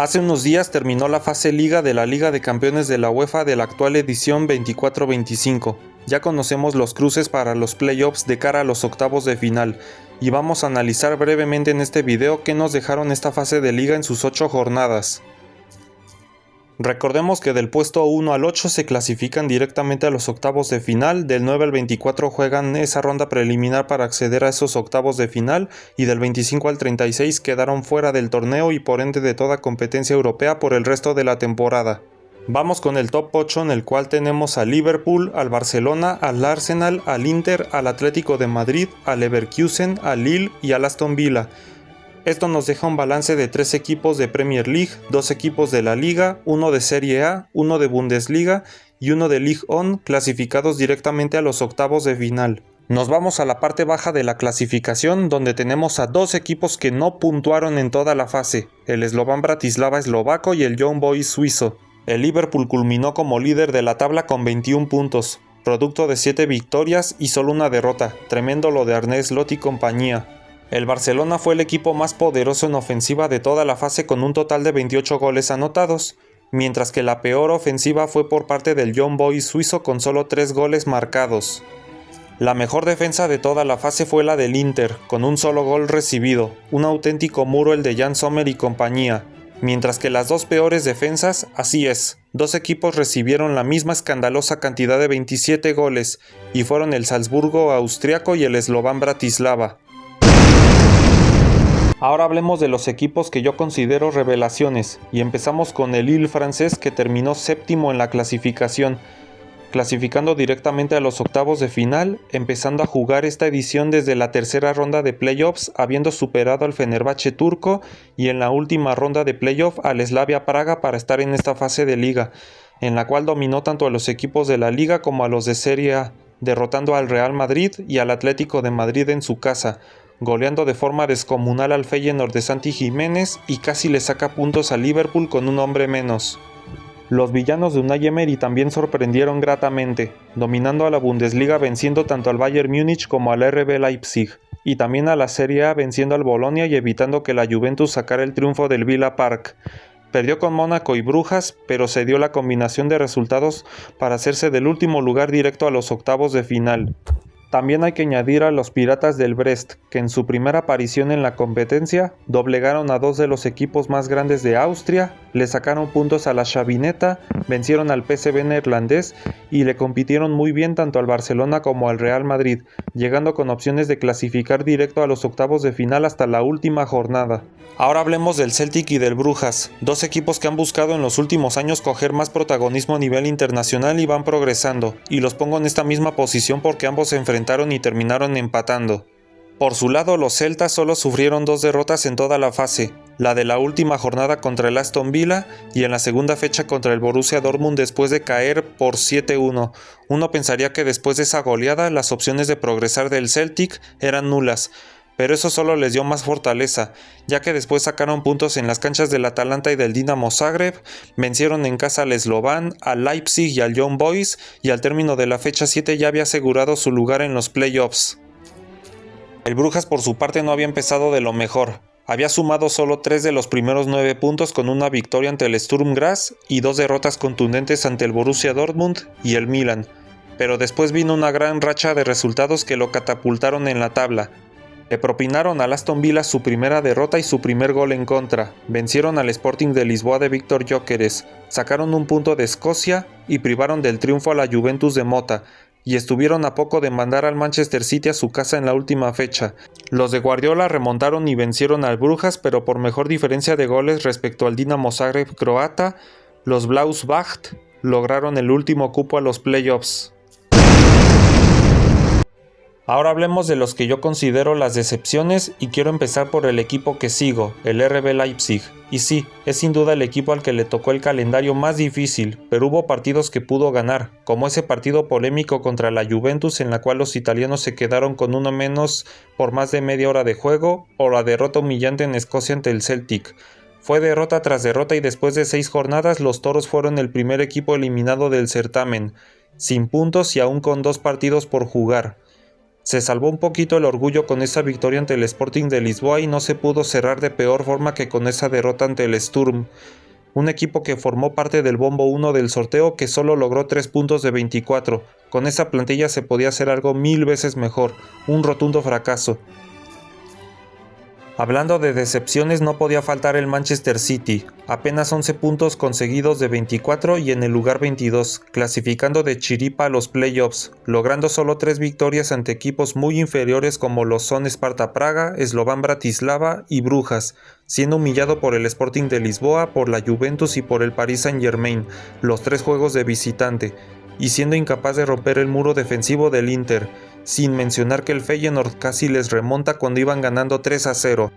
Hace unos días terminó la fase Liga de la Liga de Campeones de la UEFA de la actual edición 24-25. Ya conocemos los cruces para los playoffs de cara a los octavos de final, y vamos a analizar brevemente en este video qué nos dejaron esta fase de liga en sus 8 jornadas. Recordemos que del puesto 1 al 8 se clasifican directamente a los octavos de final, del 9 al 24 juegan esa ronda preliminar para acceder a esos octavos de final, y del 25 al 36 quedaron fuera del torneo y por ende de toda competencia europea por el resto de la temporada. Vamos con el top 8, en el cual tenemos al Liverpool, al Barcelona, al Arsenal, al Inter, al Atlético de Madrid, al Leverkusen, al Lille y al Aston Villa. Esto nos deja un balance de 3 equipos de Premier League, 2 equipos de la Liga, 1 de Serie A, 1 de Bundesliga y 1 de Ligue 1 clasificados directamente a los octavos de final. Nos vamos a la parte baja de la clasificación, donde tenemos a 2 equipos que no puntuaron en toda la fase, el Slovan Bratislava eslovaco y el Young Boys suizo. El Liverpool culminó como líder de la tabla con 21 puntos, producto de 7 victorias y solo una derrota, tremendo lo de Arne Slot y compañía. El Barcelona fue el equipo más poderoso en ofensiva de toda la fase con un total de 28 goles anotados, mientras que la peor ofensiva fue por parte del Young Boys suizo con solo 3 goles marcados. La mejor defensa de toda la fase fue la del Inter, con un solo gol recibido, un auténtico muro el de Jan Sommer y compañía, mientras que las 2 peores defensas, así es, 2 equipos recibieron la misma escandalosa cantidad de 27 goles, y fueron el Salzburgo austriaco y el Slovan Bratislava. Ahora hablemos de los equipos que yo considero revelaciones, y empezamos con el Lille francés, que terminó séptimo en la clasificación, clasificando directamente a los octavos de final, empezando a jugar esta edición desde la tercera ronda de playoffs, habiendo superado al Fenerbahce turco, y en la última ronda de playoff al Slavia Praga para estar en esta fase de liga, en la cual dominó tanto a los equipos de la liga como a los de Serie A, derrotando al Real Madrid y al Atlético de Madrid en su casa, goleando de forma descomunal al Feyenoord de Santi Jiménez y casi le saca puntos al Liverpool con un hombre menos. Los villanos de Unai Emery también sorprendieron gratamente, dominando a la Bundesliga venciendo tanto al Bayern Múnich como al RB Leipzig, y también a la Serie A venciendo al Bolonia y evitando que la Juventus sacara el triunfo del Villa Park. Perdió con Mónaco y Brujas, pero se dio la combinación de resultados para hacerse del último lugar directo a los octavos de final. También hay que añadir a los Piratas del Brest, que en su primera aparición en la competencia doblegaron a 2 de los equipos más grandes de Austria, le sacaron puntos a la Chavineta, vencieron al PSV neerlandés y le compitieron muy bien tanto al Barcelona como al Real Madrid, llegando con opciones de clasificar directo a los octavos de final hasta la última jornada. Ahora hablemos del Celtic y del Brujas, 2 equipos que han buscado en los últimos años coger más protagonismo a nivel internacional y van progresando, y los pongo en esta misma posición porque ambos se enfrentaron y terminaron empatando. Por su lado, los celtas solo sufrieron 2 derrotas en toda la fase, la de la última jornada contra el Aston Villa y en la segunda fecha contra el Borussia Dortmund después de caer por 7-1. Uno pensaría que después de esa goleada las opciones de progresar del Celtic eran nulas, pero eso solo les dio más fortaleza, ya que después sacaron puntos en las canchas del Atalanta y del Dinamo Zagreb, vencieron en casa al Slovan, al Leipzig y al Young Boys, y al término de la fecha 7 ya había asegurado su lugar en los playoffs. El Brujas por su parte no había empezado de lo mejor, había sumado solo 3 de los primeros 9 puntos con una victoria ante el Sturm Graz y 2 derrotas contundentes ante el Borussia Dortmund y el Milan, pero después vino una gran racha de resultados que lo catapultaron en la tabla. Le propinaron al Aston Villa su primera derrota y su primer gol en contra, vencieron al Sporting de Lisboa de Víctor Gyökeres, sacaron un punto de Escocia y privaron del triunfo a la Juventus de Mota, y estuvieron a poco de mandar al Manchester City a su casa en la última fecha. Los de Guardiola remontaron y vencieron al Brujas, pero por mejor diferencia de goles respecto al Dinamo Zagreb croata, los Blaus-Wacht lograron el último cupo a los playoffs. Ahora hablemos de los que yo considero las decepciones y quiero empezar por el equipo que sigo, el RB Leipzig. Y sí, es sin duda el equipo al que le tocó el calendario más difícil, pero hubo partidos que pudo ganar, como ese partido polémico contra la Juventus en la cual los italianos se quedaron con uno menos por más de media hora de juego, o la derrota humillante en Escocia ante el Celtic. Fue derrota tras derrota y después de 6 jornadas los toros fueron el primer equipo eliminado del certamen, sin puntos y aún con 2 partidos por jugar. Se salvó un poquito el orgullo con esa victoria ante el Sporting de Lisboa y no se pudo cerrar de peor forma que con esa derrota ante el Sturm, un equipo que formó parte del bombo 1 del sorteo que solo logró 3 puntos de 24. Con esa plantilla se podía hacer algo 1000 veces mejor, un rotundo fracaso. Hablando de decepciones, no podía faltar el Manchester City, apenas 11 puntos conseguidos de 24 y en el lugar 22, clasificando de chiripa a los playoffs, logrando solo 3 victorias ante equipos muy inferiores como lo son Sparta Praga, Slovan Bratislava y Brujas, siendo humillado por el Sporting de Lisboa, por la Juventus y por el Paris Saint-Germain, los 3 juegos de visitante, y siendo incapaz de romper el muro defensivo del Inter, sin mencionar que el Feyenoord casi les remonta cuando iban ganando 3-0.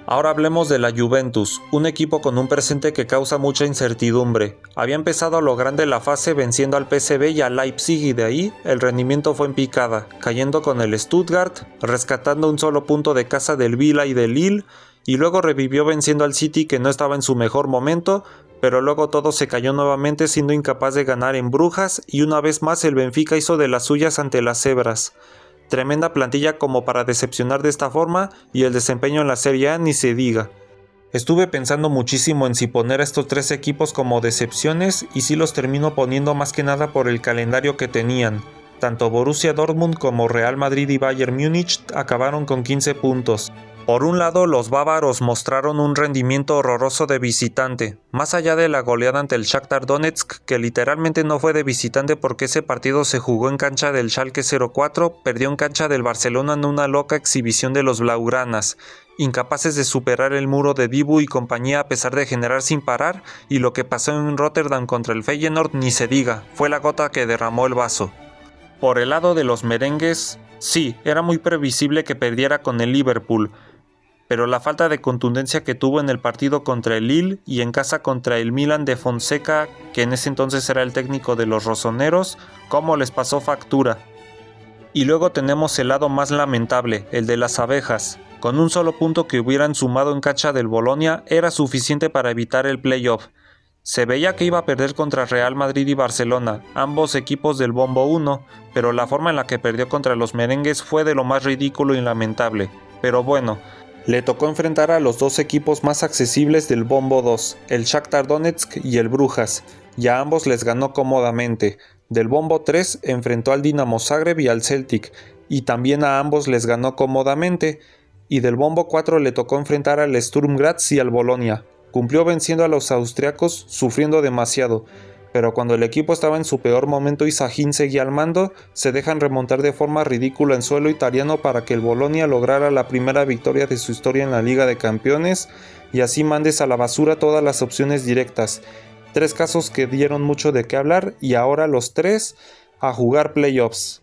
Ahora hablemos de la Juventus, un equipo con un presente que causa mucha incertidumbre. Había empezado a lo grande la fase venciendo al PSV y al Leipzig y de ahí el rendimiento fue en picada, cayendo con el Stuttgart, rescatando un solo punto de casa del Villa y del Lille, y luego revivió venciendo al City que no estaba en su mejor momento, pero luego todo se cayó nuevamente siendo incapaz de ganar en Brujas y una vez más el Benfica hizo de las suyas ante las Cebras. Tremenda plantilla como para decepcionar de esta forma y el desempeño en la Serie A ni se diga. Estuve pensando muchísimo en si poner a estos 3 equipos como decepciones y si los termino poniendo más que nada por el calendario que tenían. Tanto Borussia Dortmund como Real Madrid y Bayern Múnich acabaron con 15 puntos. Por un lado, los bávaros mostraron un rendimiento horroroso de visitante, más allá de la goleada ante el Shakhtar Donetsk, que literalmente no fue de visitante porque ese partido se jugó en cancha del Schalke 04, perdió en cancha del Barcelona en una loca exhibición de los blaugranas, incapaces de superar el muro de Dibu y compañía a pesar de generar sin parar, y lo que pasó en Rotterdam contra el Feyenoord ni se diga, fue la gota que derramó el vaso. Por el lado de los merengues, sí, era muy previsible que perdiera con el Liverpool, pero la falta de contundencia que tuvo en el partido contra el Lille y en casa contra el Milan de Fonseca, que en ese entonces era el técnico de los rosoneros, cómo les pasó factura. Y luego tenemos el lado más lamentable, el de las abejas. Con un solo punto que hubieran sumado en cancha del Bolonia era suficiente para evitar el playoff. Se veía que iba a perder contra Real Madrid y Barcelona, ambos equipos del bombo 1, pero la forma en la que perdió contra los merengues fue de lo más ridículo y lamentable. Pero bueno, le tocó enfrentar a los 2 equipos más accesibles del bombo 2, el Shakhtar Donetsk y el Brujas, y a ambos les ganó cómodamente. Del bombo 3 enfrentó al Dinamo Zagreb y al Celtic, y también a ambos les ganó cómodamente, y del bombo 4 le tocó enfrentar al Sturm Graz y al Bolonia. Cumplió venciendo a los austriacos, sufriendo demasiado, pero cuando el equipo estaba en su peor momento y Sahin seguía al mando, se dejan remontar de forma ridícula en suelo italiano para que el Bolonia lograra la primera victoria de su historia en la Liga de Campeones y así mandes a la basura todas las opciones directas. 3 casos que dieron mucho de qué hablar y ahora los 3 a jugar playoffs.